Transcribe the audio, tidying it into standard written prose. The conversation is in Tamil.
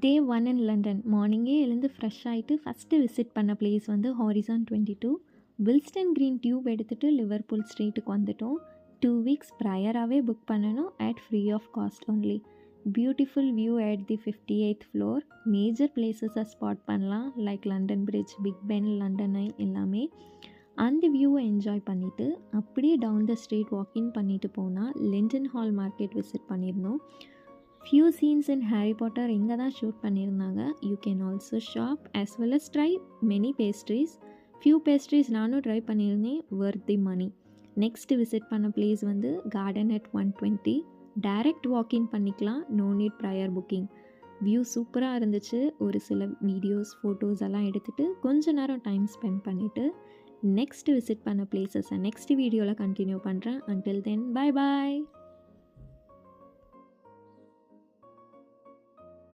Day 1 in London. மார்னிங்கே எழுந்து ஃப்ரெஷ் ஆயிட்டு ஃபஸ்ட்டு விசிட் பண்ண பிளேஸ் வந்து ஹாரிசான் 22. வில்ஸ்டன் கிரீன் டியூப் எடுத்துகிட்டு லிவர்பூல் ஸ்ட்ரீட்டுக்கு வந்துட்டோம். 2 வீக்ஸ் ப்ரையராகவே புக் பண்ணணும் at free of cost only. Beautiful view at the 58th floor. Major பிளேசஸை ஸ்பாட் பண்ணலாம் like London Bridge, Big Ben, London Eye எல்லாமே. அந்த வியூவை என்ஜாய் பண்ணிவிட்டு அப்படியே டவுன் த ஸ்ட்ரீட் வாக்கின் பண்ணிட்டு போனால் லிண்டன் ஹால் மார்க்கெட் விசிட் பண்ணியிருந்தோம். Few scenes in Harry Potter இங்கே தான் ஷூட் பண்ணியிருந்தாங்க. You can also shop as well as try many pastries. Few pastries நானும் ட்ரை பண்ணியிருந்தேன். Worth the money. Next visit பண்ண பிளேஸ் வந்து கார்டன் அட் 120. டைரக்ட் வாக்கின் பண்ணிக்கலாம், no need prior booking. View சூப்பராக இருந்துச்சு. ஒரு சில வீடியோஸ் ஃபோட்டோஸ் எல்லாம் எடுத்துகிட்டு கொஞ்ச நேரம் டைம் ஸ்பெண்ட் பண்ணிவிட்டு நெக்ஸ்ட்டு விசிட் பண்ண பிளேசஸை நெக்ஸ்ட் வீடியோவில் கண்டினியூ பண்ணுறேன். Until then bye bye.